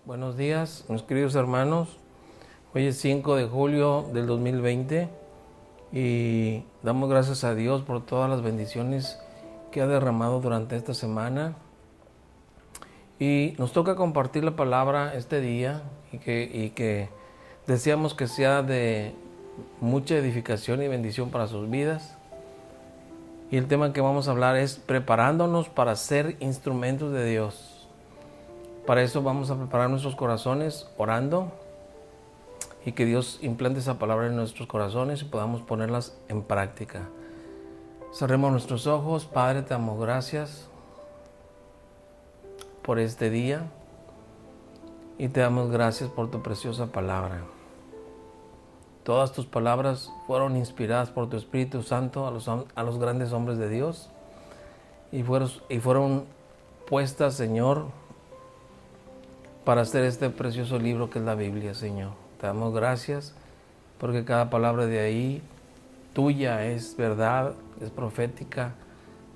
Buenos días, mis queridos hermanos. Hoy es 5 de julio del 2020 y damos gracias a Dios por todas las bendiciones que ha derramado durante esta semana. Y nos toca compartir la palabra este día y que deseamos que sea de mucha edificación y bendición para sus vidas. Y el tema que vamos a hablar es preparándonos para ser instrumentos de Dios. Para eso vamos a preparar nuestros corazones orando y que Dios implante esa palabra en nuestros corazones y podamos ponerlas en práctica. Cerremos nuestros ojos. Padre, te damos gracias por este día y te damos gracias por tu preciosa palabra. Todas tus palabras fueron inspiradas por tu Espíritu Santo a los grandes hombres de Dios y fueron puestas, Señor, para hacer este precioso libro que es la Biblia, Señor. Te damos gracias porque cada palabra de ahí tuya es verdad, es profética,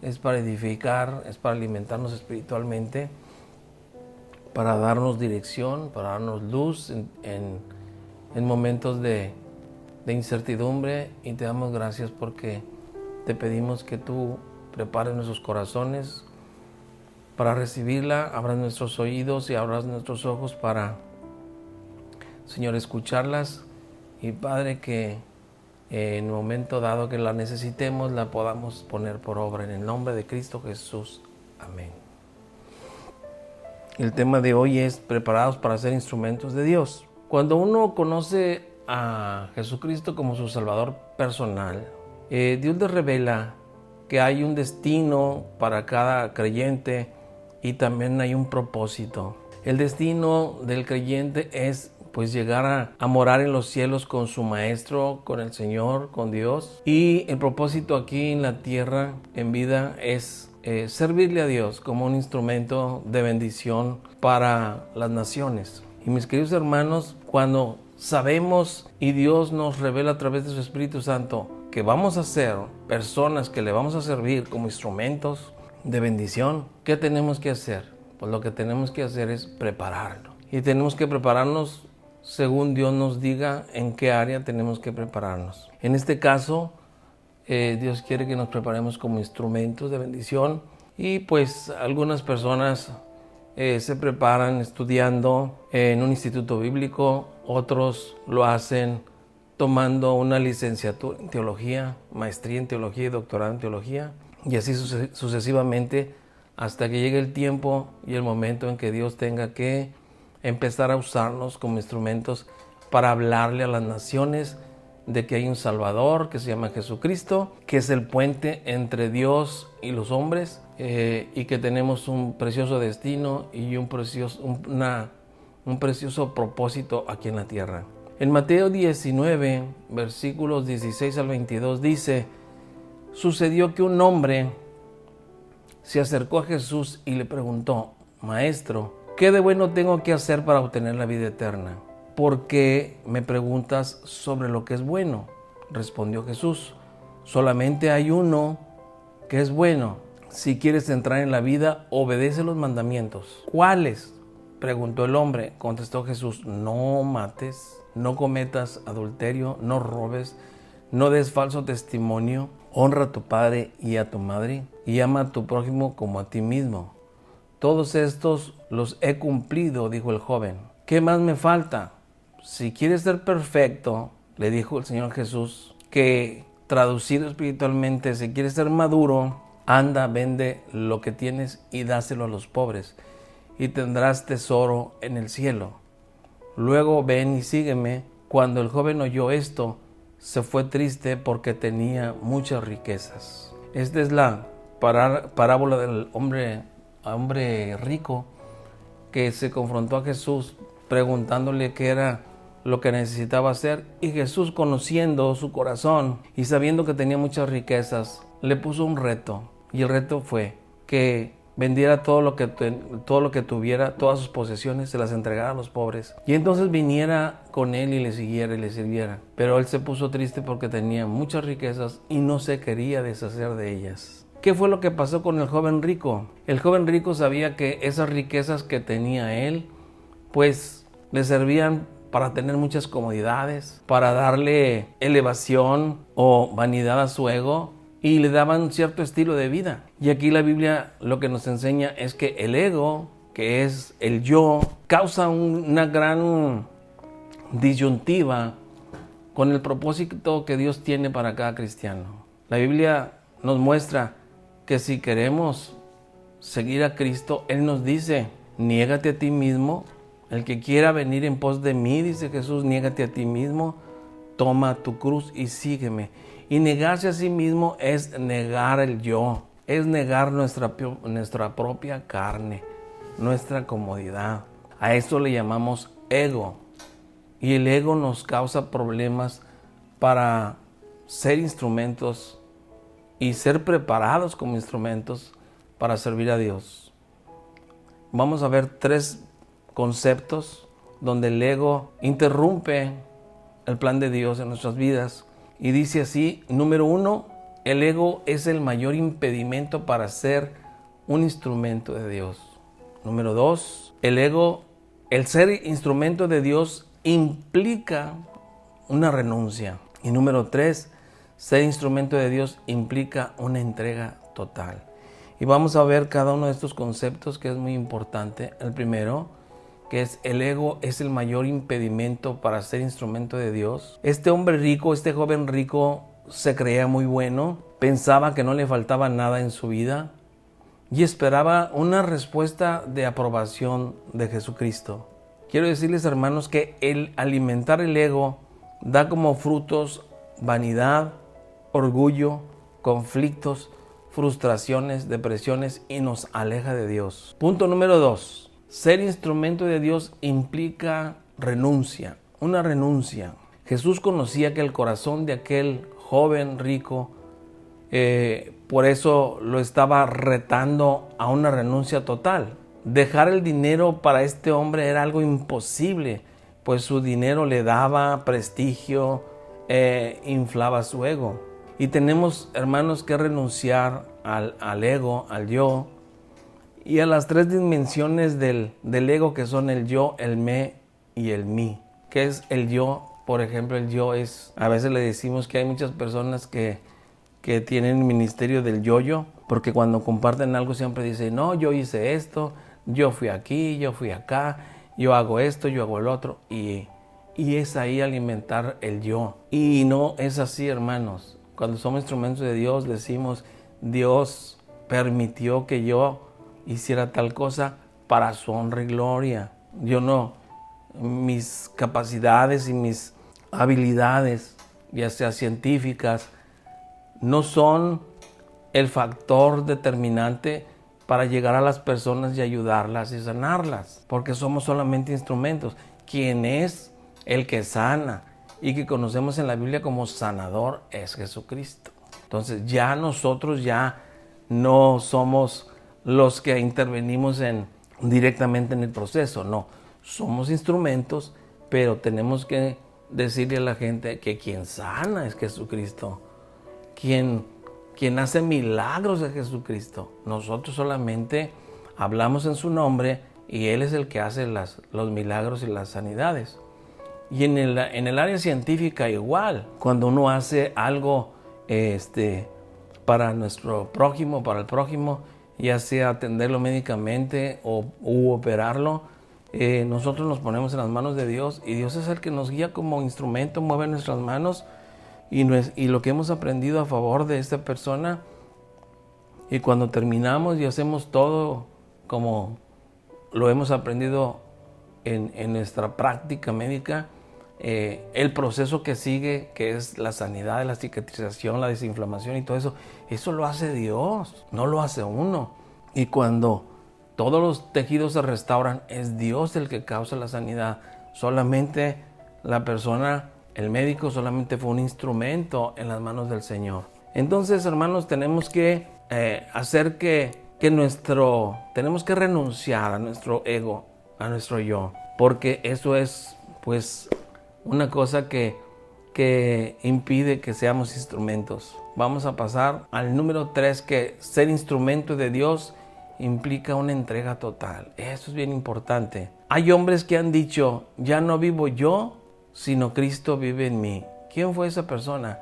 es para edificar, es para alimentarnos espiritualmente, para darnos dirección, para darnos luz en momentos de incertidumbre. Y te damos gracias porque te pedimos que tú prepares nuestros corazones para recibirla, abras nuestros oídos y abras nuestros ojos para, Señor, escucharlas. Y Padre, que en el momento dado que la necesitemos, la podamos poner por obra en el nombre de Cristo Jesús. Amén. El tema de hoy es preparados para ser instrumentos de Dios. Cuando uno conoce a Jesucristo como su Salvador personal, Dios le revela que hay un destino para cada creyente y también hay un propósito. El destino del creyente es pues llegar a morar en los cielos con su Maestro, con el Señor, con Dios. Y el propósito aquí en la tierra, en vida, es servirle a Dios como un instrumento de bendición para las naciones. Y mis queridos hermanos, cuando sabemos y Dios nos revela a través de su Espíritu Santo que vamos a ser personas que le vamos a servir como instrumentos de bendición, ¿qué tenemos que hacer? Pues lo que tenemos que hacer es prepararnos. Y tenemos que prepararnos según Dios nos diga en qué área tenemos que prepararnos. En este caso, Dios quiere que nos preparemos como instrumentos de bendición. Y pues algunas personas se preparan estudiando en un instituto bíblico, otros lo hacen tomando una licenciatura en teología, maestría en teología y doctorado en teología, y así sucesivamente hasta que llegue el tiempo y el momento en que Dios tenga que empezar a usarnos como instrumentos para hablarle a las naciones de que hay un Salvador que se llama Jesucristo, que es el puente entre Dios y los hombres, y que tenemos un precioso destino y un precioso propósito aquí en la tierra. En Mateo 19, versículos 16 al 22 dice: sucedió que un hombre se acercó a Jesús y le preguntó: Maestro, ¿qué de bueno tengo que hacer para obtener la vida eterna? ¿Por qué me preguntas sobre lo que es bueno? Respondió Jesús: solamente hay uno que es bueno. Si quieres entrar en la vida, obedece los mandamientos. ¿Cuáles? Preguntó el hombre. Contestó Jesús: no mates, no cometas adulterio, no robes, no des falso testimonio, honra a tu padre y a tu madre, y ama a tu prójimo como a ti mismo. Todos estos los he cumplido, dijo el joven. ¿Qué más me falta? Si quieres ser perfecto, le dijo el Señor Jesús, que traducido espiritualmente, si quieres ser maduro, anda, vende lo que tienes y dáselo a los pobres, y tendrás tesoro en el cielo. Luego ven y sígueme. Cuando el joven oyó esto, se fue triste porque tenía muchas riquezas. Esta es la parábola del hombre rico que se confrontó a Jesús preguntándole qué era lo que necesitaba hacer, y Jesús, conociendo su corazón y sabiendo que tenía muchas riquezas, le puso un reto, y el reto fue que vendiera todo lo que tuviera, todas sus posesiones, se las entregara a los pobres, y entonces viniera con él y le siguiera y le sirviera. Pero él se puso triste porque tenía muchas riquezas y no se quería deshacer de ellas. ¿Qué fue lo que pasó con el joven rico? El joven rico sabía que esas riquezas que tenía él pues le servían para tener muchas comodidades, para darle elevación o vanidad a su ego, y le daban cierto estilo de vida. Y aquí la Biblia lo que nos enseña es que el ego, que es el yo, causa una gran disyuntiva con el propósito que Dios tiene para cada cristiano. La Biblia nos muestra que si queremos seguir a Cristo, Él nos dice, niégate a ti mismo. El que quiera venir en pos de mí, dice Jesús, niégate a ti mismo, toma tu cruz y sígueme. Y negarse a sí mismo es negar el yo, es negar nuestra propia carne, nuestra comodidad. A esto le llamamos ego. Y el ego nos causa problemas para ser instrumentos y ser preparados como instrumentos para servir a Dios. Vamos a ver 3 conceptos donde el ego interrumpe el plan de Dios en nuestras vidas. Y dice así, número 1, el ego es el mayor impedimento para ser un instrumento de Dios. Número 2, el ser instrumento de Dios implica una renuncia. Y número 3, ser instrumento de Dios implica una entrega total. Y vamos a ver cada uno de estos conceptos que es muy importante. El primero, que es el ego es el mayor impedimento para ser instrumento de Dios. Este hombre rico, este joven rico, se creía muy bueno, pensaba que no le faltaba nada en su vida y esperaba una respuesta de aprobación de Jesucristo. Quiero decirles, hermanos, que el alimentar el ego da como frutos vanidad, orgullo, conflictos, frustraciones, depresiones y nos aleja de Dios. Punto número 2. Ser instrumento de Dios implica renuncia, una renuncia. Jesús conocía que el corazón de aquel joven rico, por eso lo estaba retando a una renuncia total. Dejar el dinero para este hombre era algo imposible, pues su dinero le daba prestigio, inflaba su ego. Y tenemos, hermanos, que renunciar al ego, al yo, y a las 3 dimensiones del ego, que son el yo, el me y el mí. ¿Qué es el yo? Por ejemplo, el yo es, a veces le decimos que hay muchas personas que tienen el ministerio del yo-yo, porque cuando comparten algo siempre dicen, no, yo hice esto, yo fui aquí, yo fui acá, yo hago esto, yo hago el otro, y es ahí alimentar el yo. Y no es así, hermanos. Cuando somos instrumentos de Dios, decimos, Dios permitió que yo hiciera tal cosa para su honra y gloria. Yo no, mis capacidades y mis habilidades, ya sea científicas, no son el factor determinante para llegar a las personas y ayudarlas y sanarlas, porque somos solamente instrumentos. Quien es el que sana y que conocemos en la Biblia como sanador es Jesucristo. Entonces ya nosotros ya no somos los que intervenimos directamente en el proceso, no, somos instrumentos, pero tenemos que decirle a la gente que quien sana es Jesucristo, quien hace milagros es Jesucristo. Nosotros solamente hablamos en su nombre y Él es el que hace los milagros y las sanidades. Y en el área científica igual, cuando uno hace algo para nuestro prójimo, para el prójimo, ya sea atenderlo médicamente u operarlo, nosotros nos ponemos en las manos de Dios y Dios es el que nos guía como instrumento, mueve nuestras manos y lo que hemos aprendido a favor de esta persona. Y cuando terminamos y hacemos todo como lo hemos aprendido en nuestra práctica médica, el proceso que sigue, que es la sanidad, la cicatrización, la desinflamación y todo eso, eso lo hace Dios, no lo hace uno. Y cuando todos los tejidos se restauran, es Dios el que causa la sanidad. Solamente la persona, el médico, solamente fue un instrumento en las manos del Señor. Entonces, hermanos, tenemos que hacer tenemos que renunciar a nuestro ego, a nuestro yo, porque eso es, pues, una cosa que impide que seamos instrumentos. Vamos a pasar al número 3, que ser instrumento de Dios implica una entrega total. Eso es bien importante. hay hombres que han dicho, ya no vivo yo, sino Cristo vive en mí. ¿Quién fue esa persona?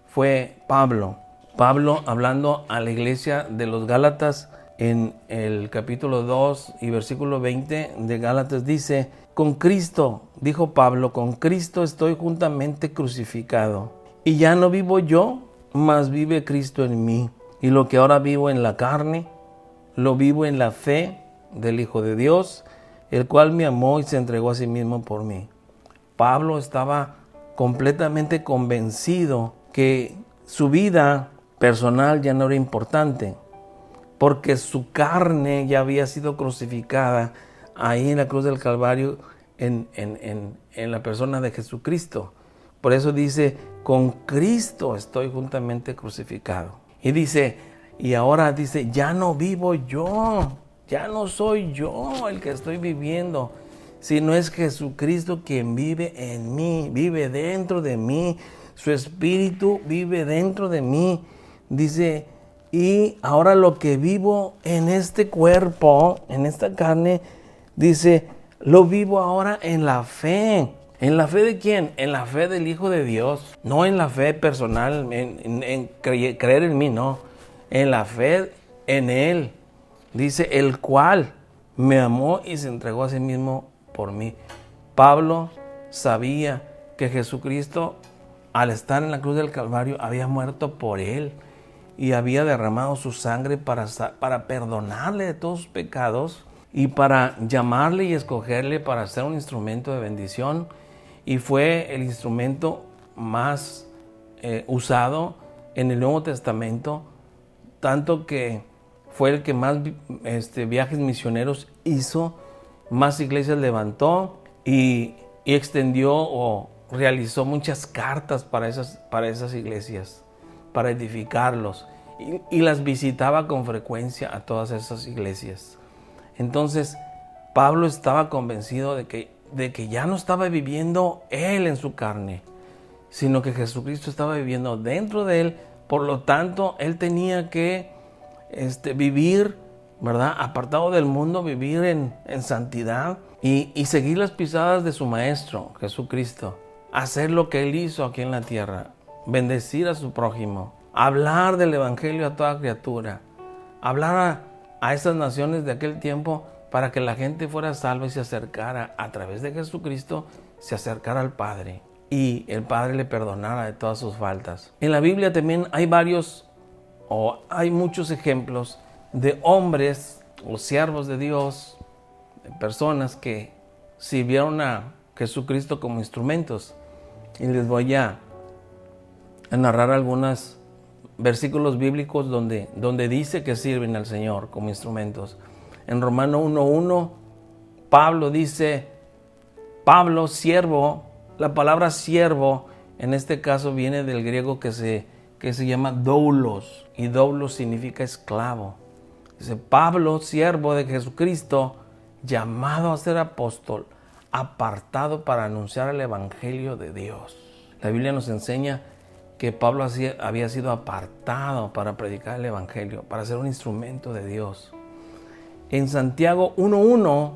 Fue Pablo. Pablo, hablando a la iglesia de los Gálatas, en el capítulo 2 y versículo 20 de Gálatas dice, con Cristo, dijo Pablo, con Cristo estoy juntamente crucificado. Y ya no vivo yo, mas vive Cristo en mí. Y lo que ahora vivo en la carne, lo vivo en la fe del Hijo de Dios, el cual me amó y se entregó a sí mismo por mí. Pablo estaba completamente convencido que su vida personal ya no era importante, porque su carne ya había sido crucificada ahí en la cruz del Calvario en la persona de Jesucristo. Por eso dice, con Cristo estoy juntamente crucificado. Y dice, y ahora dice, ya no vivo yo, ya no soy yo el que estoy viviendo, sino es Jesucristo quien vive en mí, vive dentro de mí, su espíritu vive dentro de mí. Dice, y ahora lo que vivo en este cuerpo, en esta carne, dice, lo vivo ahora en la fe. ¿En la fe de quién? En la fe del Hijo de Dios. No en la fe personal, en creer en mí, no. En la fe en Él. Dice, el cual me amó y se entregó a sí mismo por mí. Pablo sabía que Jesucristo, al estar en la cruz del Calvario, había muerto por él y había derramado su sangre para perdonarle de todos sus pecados y para llamarle y escogerle para ser un instrumento de bendición. Y fue el instrumento más usado en el Nuevo Testamento, tanto que fue el que más viajes misioneros hizo, más iglesias levantó y extendió o realizó muchas cartas para esas iglesias, para edificarlos, y las visitaba con frecuencia a todas esas iglesias. Entonces, Pablo estaba convencido de que ya no estaba viviendo él en su carne, sino que Jesucristo estaba viviendo dentro de él. Por lo tanto, él tenía que vivir, ¿verdad?, apartado del mundo, vivir en santidad y seguir las pisadas de su Maestro, Jesucristo. Hacer lo que Él hizo aquí en la tierra, bendecir a su prójimo, hablar del Evangelio a toda criatura, hablar a esas naciones de aquel tiempo para que la gente fuera salva y se acercara a través de Jesucristo, se acercara al Padre y el Padre le perdonara de todas sus faltas. En la Biblia también hay muchos ejemplos de hombres o siervos de Dios, de personas que sirvieron a Jesucristo como instrumentos. Y les voy a narrar algunos versículos bíblicos donde dice que sirven al Señor como instrumentos. En Romanos 1:1, Pablo dice, Pablo, siervo, la palabra siervo en este caso viene del griego que se llama doulos, y doulos significa esclavo. Dice, Pablo, siervo de Jesucristo, llamado a ser apóstol, apartado para anunciar el Evangelio de Dios. La Biblia nos enseña que Pablo había sido apartado para predicar el Evangelio, para ser un instrumento de Dios. En Santiago 1:1,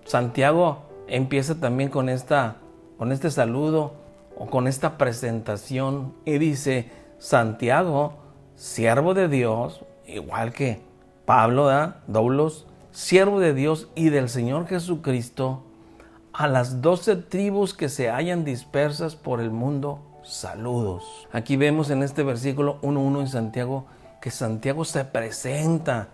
Santiago empieza también con este saludo o con esta presentación y dice, Santiago, siervo de Dios, igual que Pablo, doulos, siervo de Dios y del Señor Jesucristo, a las 12 tribus que se hallan dispersas por el mundo, saludos. Aquí vemos en este versículo 1:1 en Santiago, que Santiago se presenta,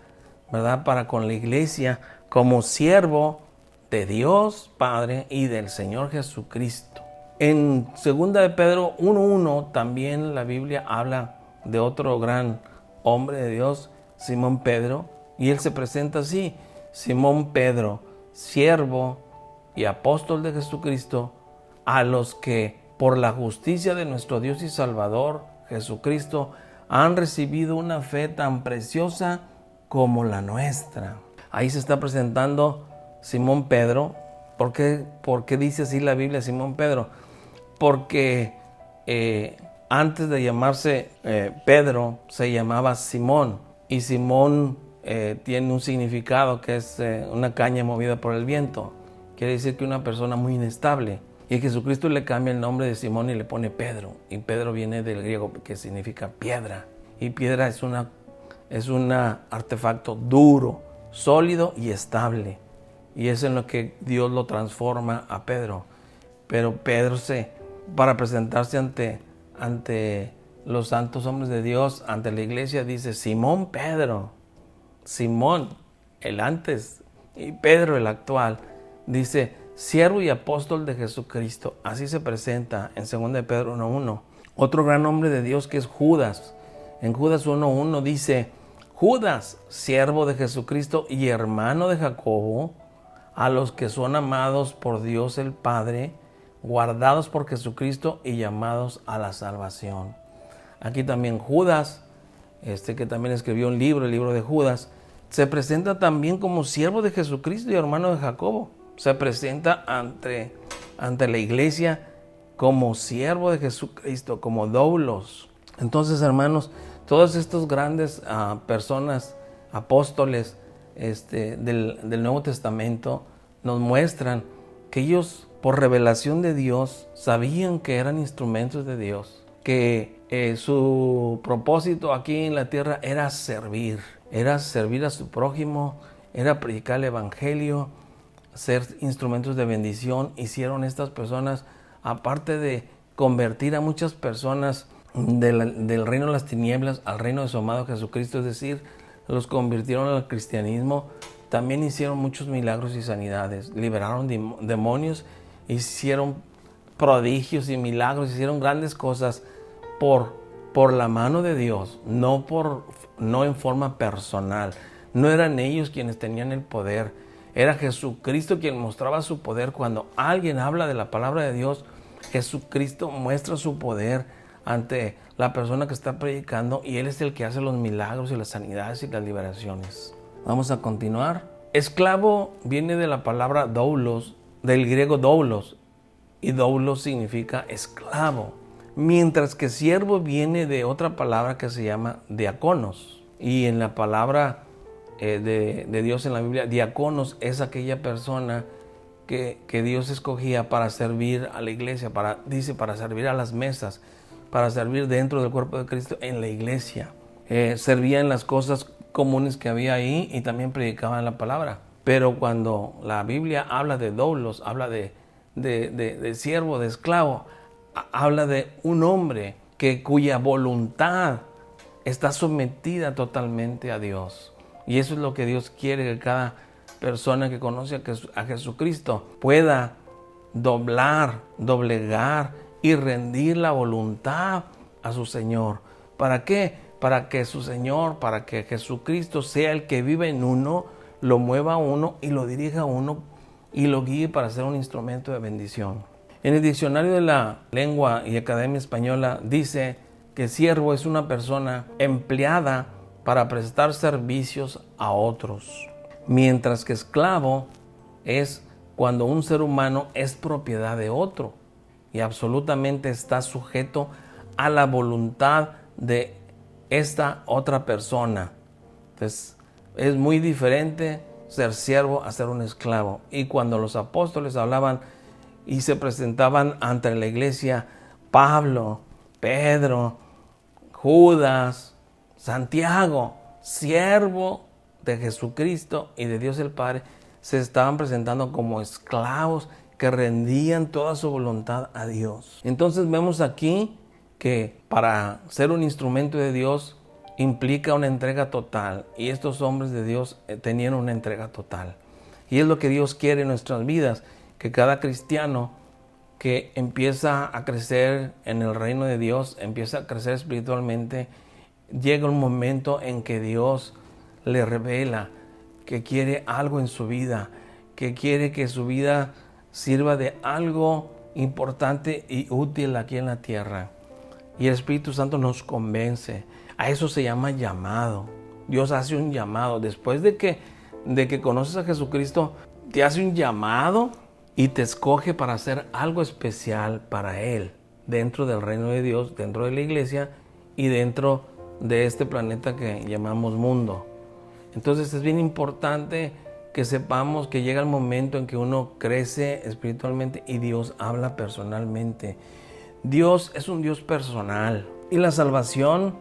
¿verdad?, para con la iglesia como siervo de Dios Padre y del Señor Jesucristo. En 2 de Pedro 1:1 también la Biblia habla de otro gran hombre de Dios, Simón Pedro, y él se presenta así, Simón Pedro, siervo y apóstol de Jesucristo, a los que por la justicia de nuestro Dios y Salvador Jesucristo han recibido una fe tan preciosa como la nuestra. Ahí se está presentando Simón Pedro. ¿Por qué dice así la Biblia Simón Pedro? Porque antes de llamarse Pedro se llamaba Simón, y Simón tiene un significado que es una caña movida por el viento. quiere decir que una persona muy inestable. Y Jesucristo le cambia el nombre de Simón y le pone Pedro. Y Pedro viene del griego que significa piedra. Y piedra es un artefacto duro, sólido y estable. Y es en lo que Dios lo transforma a Pedro. Pero Pedro para presentarse ante los santos hombres de Dios, ante la iglesia, dice Simón Pedro. Simón, el antes, y Pedro, el actual, dice siervo y apóstol de Jesucristo. Así se presenta en 2 de Pedro 1:1. Otro gran hombre de Dios que es Judas. En Judas 1:1 dice, Judas, siervo de Jesucristo y hermano de Jacobo, a los que son amados por Dios el Padre, guardados por Jesucristo y llamados a la salvación. Aquí también Judas, que también escribió un libro, el libro de Judas, se presenta también como siervo de Jesucristo y hermano de Jacobo. Se presenta ante la iglesia como siervo de Jesucristo, como doulos. Entonces, hermanos, todos estos grandes personas, apóstoles del Nuevo Testamento, nos muestran que ellos, por revelación de Dios, sabían que eran instrumentos de Dios, que su propósito aquí en la tierra era servir a su prójimo, era predicar el evangelio, ser instrumentos de bendición. Hicieron estas personas, aparte de convertir a muchas personas del reino de las tinieblas al reino de su amado Jesucristo, es decir, los convirtieron al cristianismo, también hicieron muchos milagros y sanidades, liberaron demonios, hicieron prodigios y milagros, hicieron grandes cosas por la mano de Dios, no en forma personal. No eran ellos quienes tenían el poder, era Jesucristo quien mostraba su poder. Cuando alguien habla de la palabra de Dios, Jesucristo muestra su poder ante la persona que está predicando, y Él es el que hace los milagros y las sanidades y las liberaciones. Vamos a continuar. Esclavo viene de la palabra doulos, del griego doulos, y doulos significa esclavo, mientras que siervo viene de otra palabra que se llama diáconos. Y en la palabra de Dios en la Biblia, diáconos es aquella persona que Dios escogía para servir a la iglesia, para servir a las mesas, para servir dentro del cuerpo de Cristo en la iglesia. Servía en las cosas comunes que había ahí y también predicaban la palabra. Pero cuando la Biblia habla de doulos, habla de siervo, de esclavo, habla de un hombre cuya voluntad está sometida totalmente a Dios. Y eso es lo que Dios quiere, que cada persona que conoce a Jesucristo pueda doblegar y rendir la voluntad a su Señor. ¿Para qué? Para que su Señor, para que Jesucristo sea el que vive en uno, lo mueva a uno y lo dirija a uno y lo guíe para ser un instrumento de bendición. En el diccionario de la Lengua y Academia Española dice que siervo es una persona empleada para prestar servicios a otros, mientras que esclavo es cuando un ser humano es propiedad de otro y absolutamente está sujeto a la voluntad de esta otra persona. Entonces, es muy diferente ser siervo a ser un esclavo. Y cuando los apóstoles hablaban y se presentaban ante la iglesia, Pablo, Pedro, Judas, Santiago, siervo de Jesucristo y de Dios el Padre, se estaban presentando como esclavos que rendían toda su voluntad a Dios. Entonces vemos aquí que para ser un instrumento de Dios implica una entrega total, y estos hombres de Dios tenían una entrega total. Y es lo que Dios quiere en nuestras vidas, que cada cristiano que empieza a crecer en el reino de Dios, empieza a crecer espiritualmente, llega un momento en que Dios le revela que quiere algo en su vida, que quiere que su vida sirva de algo importante y útil aquí en la tierra. Y el Espíritu Santo nos convence. A eso se llama llamado. Dios hace un llamado. Después de que conoces a Jesucristo, te hace un llamado y te escoge para hacer algo especial para Él, dentro del reino de Dios, dentro de la iglesia y dentro de este planeta que llamamos mundo. Entonces es bien importante que sepamos que llega el momento en que uno crece espiritualmente y Dios habla personalmente. Dios es un Dios personal y la salvación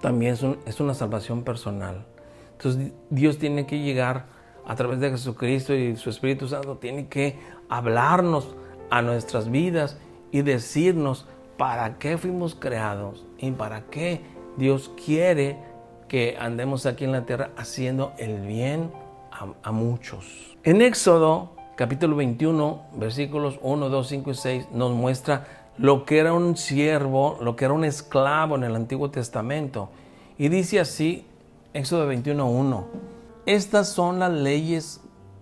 también es una salvación personal. Entonces Dios tiene que llegar a través de Jesucristo y su Espíritu Santo tiene que hablarnos a nuestras vidas y decirnos para qué fuimos creados y para qué Dios quiere que andemos aquí en la tierra haciendo el bien a muchos. En Éxodo capítulo 21 versículos 1, 2, 5 y 6 nos muestra lo que era un siervo, lo que era un esclavo en el Antiguo Testamento. Y dice así, Éxodo 21:1, estas son las leyes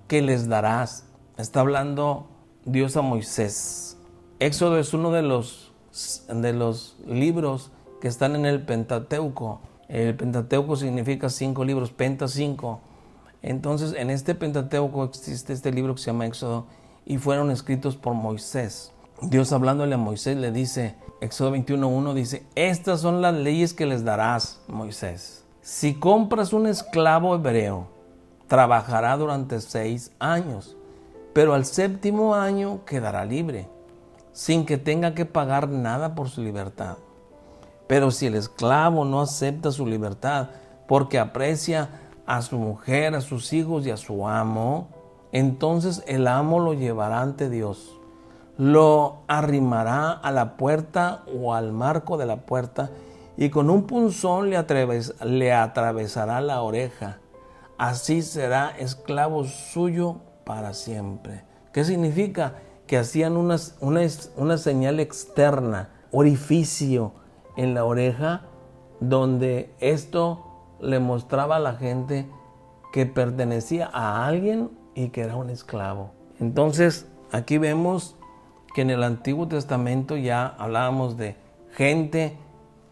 que les darás. Está hablando Dios a Moisés. Éxodo es uno de los libros que están en el Pentateuco. El Pentateuco significa 5 libros, Penta 5. Entonces en este Pentateuco existe este libro que se llama Éxodo y fueron escritos por Moisés. Dios hablándole a Moisés le dice, Éxodo 21:1 dice, estas son las leyes que les darás, Moisés. Si compras un esclavo hebreo, trabajará durante 6 años, pero al 7º año quedará libre, sin que tenga que pagar nada por su libertad. Pero si el esclavo no acepta su libertad porque aprecia a su mujer, a sus hijos y a su amo, entonces el amo lo llevará ante Dios. Lo arrimará a la puerta o al marco de la puerta y con un punzón le atravesará la oreja. Así será esclavo suyo para siempre. ¿Qué significa? Que hacían una señal externa, orificio en la oreja, donde esto le mostraba a la gente que pertenecía a alguien y que era un esclavo. Entonces, aquí vemos que en el Antiguo Testamento ya hablábamos de gente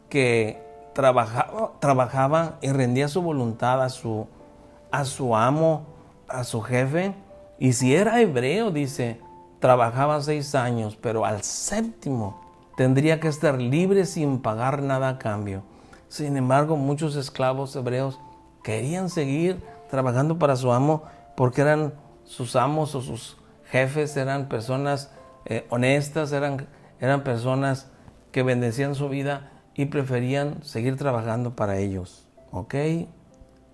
que trabajaba y rendía su voluntad a su amo, a su jefe. Y si era hebreo, dice, trabajaba 6 años, pero al 7º tendría que estar libre sin pagar nada a cambio. Sin embargo, muchos esclavos hebreos querían seguir trabajando para su amo porque eran sus amos o sus jefes, eran personas honestas, eran personas que bendecían su vida y preferían seguir trabajando para ellos. ¿Ok?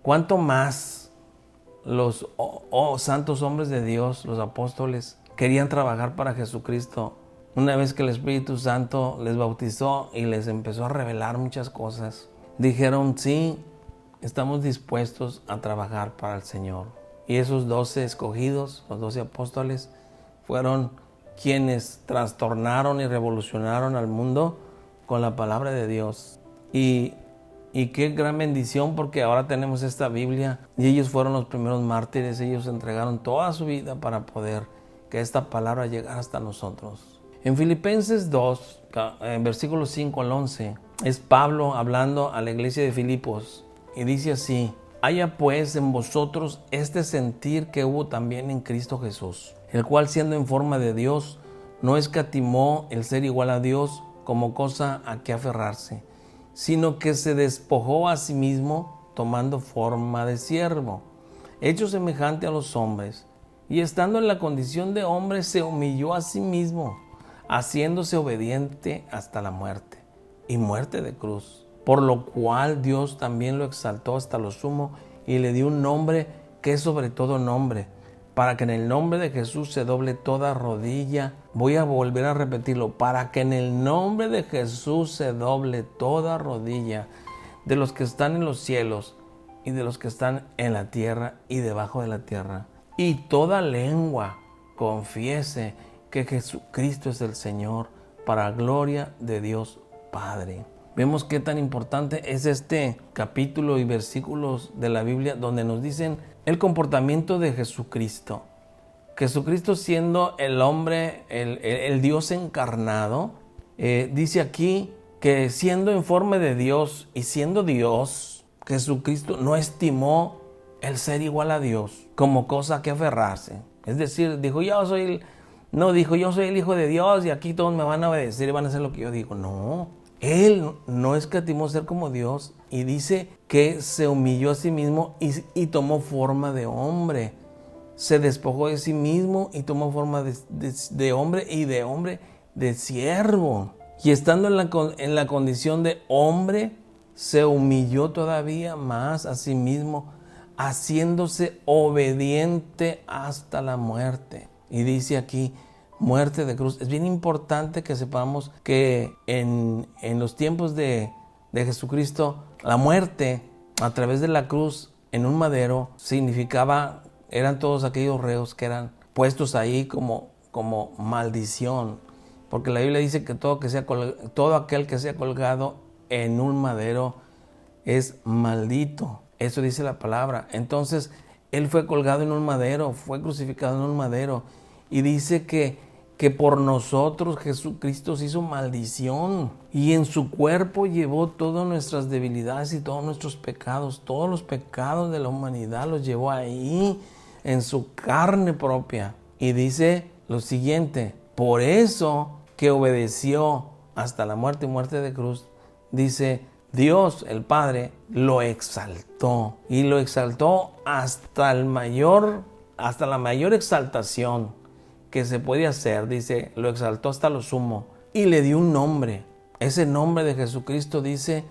¿Cuánto más los santos hombres de Dios, los apóstoles, querían trabajar para Jesucristo? Una vez que el Espíritu Santo les bautizó y les empezó a revelar muchas cosas, dijeron, sí, estamos dispuestos a trabajar para el Señor. Y esos 12 escogidos, los 12 apóstoles, fueron quienes trastornaron y revolucionaron al mundo con la palabra de Dios. Y qué gran bendición, porque ahora tenemos esta Biblia y ellos fueron los primeros mártires. Ellos entregaron toda su vida para poder que esta palabra llegara hasta nosotros. En Filipenses 2, versículos 5 al 11, es Pablo hablando a la iglesia de Filipos y dice así, haya pues en vosotros este sentir que hubo también en Cristo Jesús, el cual siendo en forma de Dios, no escatimó el ser igual a Dios como cosa a que aferrarse, sino que se despojó a sí mismo tomando forma de siervo, hecho semejante a los hombres, y estando en la condición de hombre se humilló a sí mismo, haciéndose obediente hasta la muerte, y muerte de cruz. Por lo cual Dios también lo exaltó hasta lo sumo, y le dio un nombre que es sobre todo nombre, para que en el nombre de Jesús se doble toda rodilla. Voy a volver a repetirlo, para que en el nombre de Jesús se doble toda rodilla, de los que están en los cielos, y de los que están en la tierra, y debajo de la tierra. Y toda lengua confiese que Jesucristo es el Señor, para gloria de Dios Padre. Vemos qué tan importante es este capítulo y versículos de la Biblia donde nos dicen el comportamiento de Jesucristo. Jesucristo siendo el hombre, el Dios encarnado, dice aquí que siendo en forma de Dios y siendo Dios, Jesucristo no estimó el ser igual a Dios como cosa que aferrarse. Es decir, dijo yo soy el Hijo de Dios y aquí todos me van a obedecer y van a hacer lo que yo digo. No, Él no escatimó ser como Dios y dice que se humilló a sí mismo y tomó forma de hombre. se despojó de sí mismo y tomó forma de hombre y de hombre de siervo. Y estando en la condición de hombre, se humilló todavía más a sí mismo, haciéndose obediente hasta la muerte. Y dice aquí, muerte de cruz. Es bien importante que sepamos que en los tiempos de Jesucristo, la muerte a través de la cruz en un madero significaba, eran todos aquellos reos que eran puestos ahí como maldición. Porque la Biblia dice que todo aquel que sea colgado en un madero es maldito. Eso dice la palabra. Entonces, Él fue colgado en un madero, fue crucificado en un madero. Y dice que por nosotros Jesucristo se hizo maldición. Y en su cuerpo llevó todas nuestras debilidades y todos nuestros pecados. Todos los pecados de la humanidad los llevó ahí, en su carne propia. Y dice lo siguiente, por eso que obedeció hasta la muerte y muerte de cruz, dice, Dios, el Padre, lo exaltó y lo exaltó hasta la mayor exaltación que se puede hacer. Dice, lo exaltó hasta lo sumo y le dio un nombre. Ese nombre de Jesucristo, dice,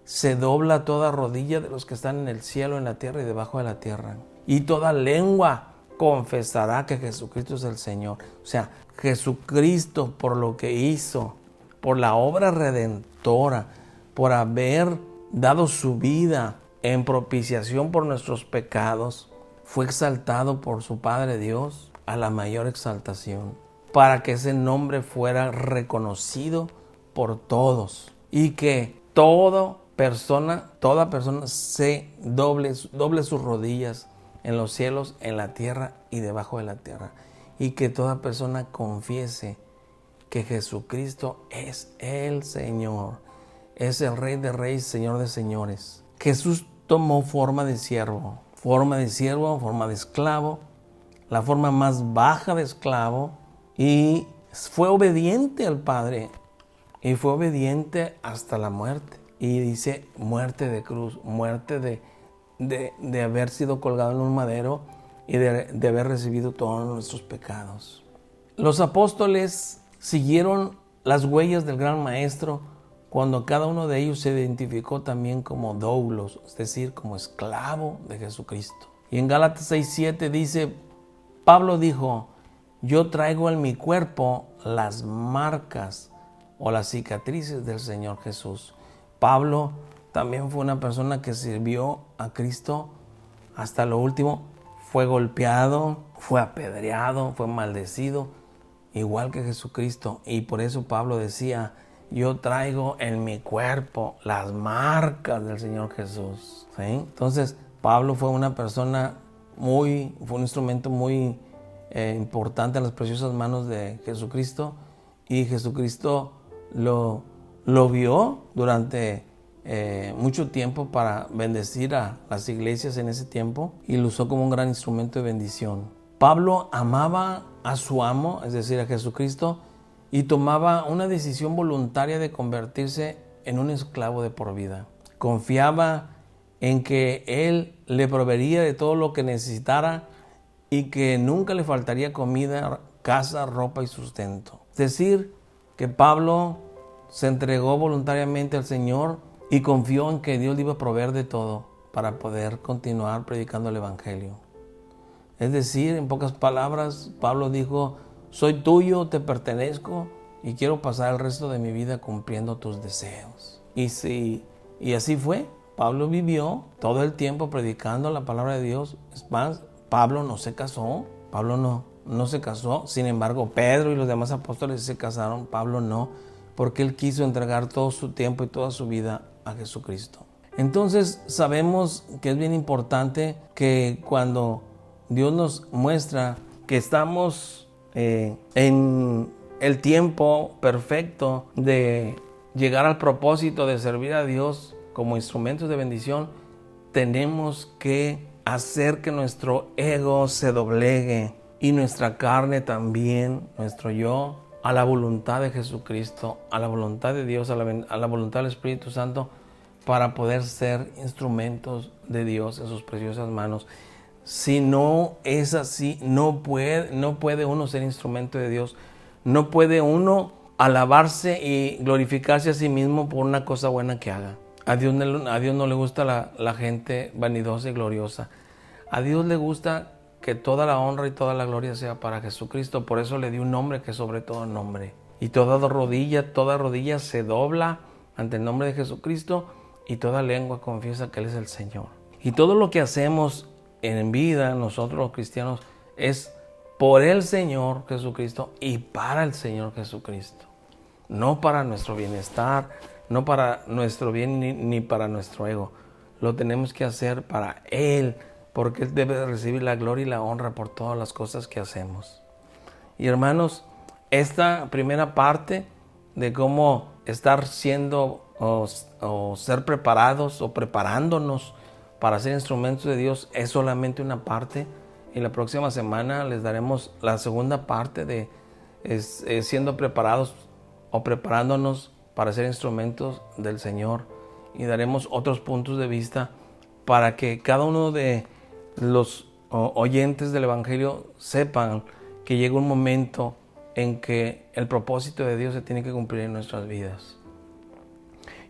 se dobla toda rodilla de los que están en el cielo, en la tierra y debajo de la tierra. Y toda lengua confesará que Jesucristo es el Señor. O sea, Jesucristo, por lo que hizo, por la obra redentora, por haber dado su vida en propiciación por nuestros pecados, fue exaltado por su Padre Dios a la mayor exaltación, para que ese nombre fuera reconocido por todos y que toda persona se doble sus rodillas en los cielos, en la tierra y debajo de la tierra, y que toda persona confiese que Jesucristo es el Señor, es el Rey de Reyes, Señor de Señores. Jesús tomó forma de siervo, forma de esclavo, la forma más baja de esclavo, y fue obediente al Padre, y fue obediente hasta la muerte. Y dice muerte de cruz, muerte de haber sido colgado en un madero y de haber recibido todos nuestros pecados. Los apóstoles siguieron las huellas del gran maestro cuando cada uno de ellos se identificó también como doulos, es decir, como esclavo de Jesucristo. Y en Gálatas 6:7 dice, Pablo dijo, yo traigo en mi cuerpo las marcas o las cicatrices del Señor Jesús. Pablo también fue una persona que sirvió a Cristo hasta lo último. Fue golpeado, fue apedreado, fue maldecido, igual que Jesucristo. Y por eso Pablo decía, yo traigo en mi cuerpo las marcas del Señor Jesús. ¿Sí? Entonces, Pablo fue una persona fue un instrumento muy importante en las preciosas manos de Jesucristo. Y Jesucristo lo vio durante mucho tiempo para bendecir a las iglesias en ese tiempo y lo usó como un gran instrumento de bendición. Pablo amaba a su amo, es decir, a Jesucristo, y tomaba una decisión voluntaria de convertirse en un esclavo de por vida. Confiaba en que Él le proveería de todo lo que necesitara y que nunca le faltaría comida, casa, ropa y sustento. Es decir, que Pablo se entregó voluntariamente al Señor y confió en que Dios le iba a proveer de todo para poder continuar predicando el Evangelio. Es decir, en pocas palabras, Pablo dijo, soy tuyo, te pertenezco y quiero pasar el resto de mi vida cumpliendo tus deseos. Y así fue. Pablo vivió todo el tiempo predicando la palabra de Dios. Es más, Pablo no se casó. Pablo no se casó. Sin embargo, Pedro y los demás apóstoles se casaron. Pablo no, porque él quiso entregar todo su tiempo y toda su vida a Jesucristo. Entonces sabemos que es bien importante que cuando Dios nos muestra que estamos en el tiempo perfecto de llegar al propósito de servir a Dios como instrumentos de bendición, tenemos que hacer que nuestro ego se doblegue y nuestra carne también, nuestro yo, a la voluntad de Jesucristo, a la voluntad de Dios, a la voluntad del Espíritu Santo, para poder ser instrumentos de Dios en sus preciosas manos. Si no es así, no puede uno ser instrumento de Dios. No puede uno alabarse y glorificarse a sí mismo por una cosa buena que haga. A Dios no le gusta la gente vanidosa y gloriosa. A Dios le gusta que toda la honra y toda la gloria sea para Jesucristo. Por eso le dio un nombre que sobre todo nombre. Y toda rodilla se dobla ante el nombre de Jesucristo y toda lengua confiesa que Él es el Señor. Y todo lo que hacemos en vida, nosotros los cristianos, es por el Señor Jesucristo y para el Señor Jesucristo. No para nuestro bienestar, no para nuestro bien ni para nuestro ego. Lo tenemos que hacer para Él, porque Él debe recibir la gloria y la honra por todas las cosas que hacemos. Y hermanos, esta primera parte de cómo estar siendo o ser preparados o preparándonos para ser instrumentos de Dios es solamente una parte. Y la próxima semana les daremos la segunda parte de siendo preparados o preparándonos para ser instrumentos del Señor. Y daremos otros puntos de vista para que cada uno de los oyentes del Evangelio sepan que llega un momento en que el propósito de Dios se tiene que cumplir en nuestras vidas.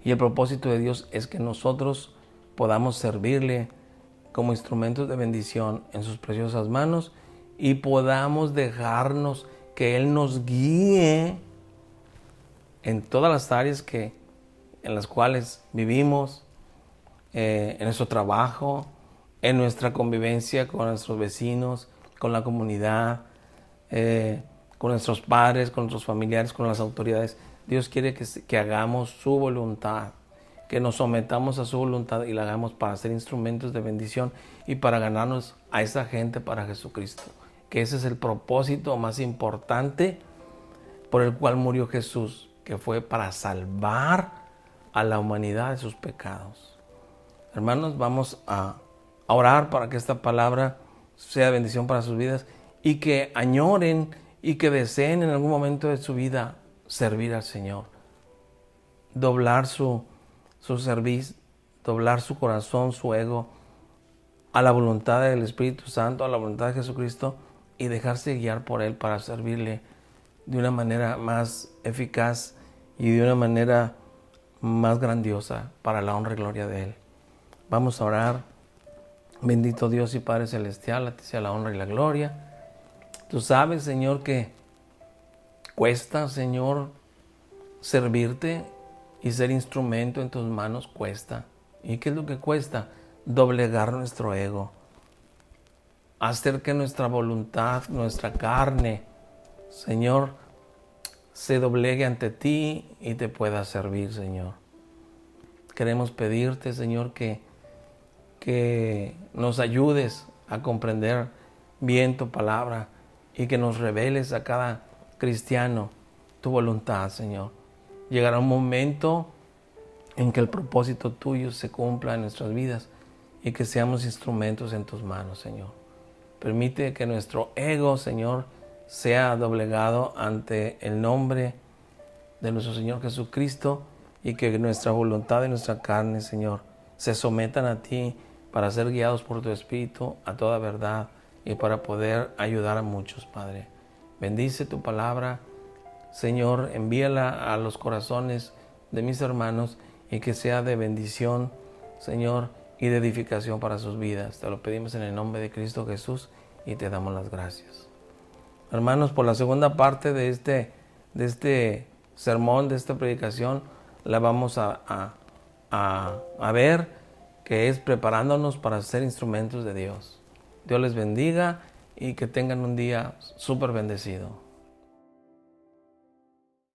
Y el propósito de Dios es que nosotros podamos servirle como instrumentos de bendición en sus preciosas manos y podamos dejarnos que Él nos guíe en todas las áreas en las cuales vivimos, en nuestro trabajo, en nuestra convivencia con nuestros vecinos, con la comunidad, con nuestros padres, con nuestros familiares, con las autoridades. Dios quiere que hagamos su voluntad, que nos sometamos a su voluntad y la hagamos para ser instrumentos de bendición y para ganarnos a esa gente para Jesucristo. Que ese es el propósito más importante por el cual murió Jesús, que fue para salvar a la humanidad de sus pecados. Hermanos, vamos a orar para que esta palabra sea bendición para sus vidas y que añoren y que deseen en algún momento de su vida servir al Señor, doblar su servicio, doblar su corazón, su ego a la voluntad del Espíritu Santo, a la voluntad de Jesucristo y dejarse guiar por Él para servirle de una manera más eficaz y de una manera más grandiosa para la honra y gloria de Él. Vamos a orar. Bendito Dios y Padre Celestial, a ti sea la honra y la gloria. Tú sabes, Señor, que cuesta, Señor, servirte y ser instrumento en tus manos cuesta. ¿Y qué es lo que cuesta? Doblegar nuestro ego. Hacer que nuestra voluntad, nuestra carne, Señor, se doblegue ante ti y te pueda servir, Señor. Queremos pedirte, Señor, que nos ayudes a comprender bien tu palabra y que nos reveles a cada cristiano tu voluntad, Señor. Llegará un momento en que el propósito tuyo se cumpla en nuestras vidas y que seamos instrumentos en tus manos, Señor. Permite que nuestro ego, Señor, sea doblegado ante el nombre de nuestro Señor Jesucristo y que nuestra voluntad y nuestra carne, Señor, se sometan a ti para ser guiados por tu Espíritu a toda verdad y para poder ayudar a muchos, Padre. Bendice tu palabra, Señor, envíala a los corazones de mis hermanos y que sea de bendición, Señor, y de edificación para sus vidas. Te lo pedimos en el nombre de Cristo Jesús y te damos las gracias. Hermanos, por la segunda parte de este sermón, de esta predicación, la vamos a ver, que es preparándonos para ser instrumentos de Dios. Dios les bendiga y que tengan un día súper bendecido.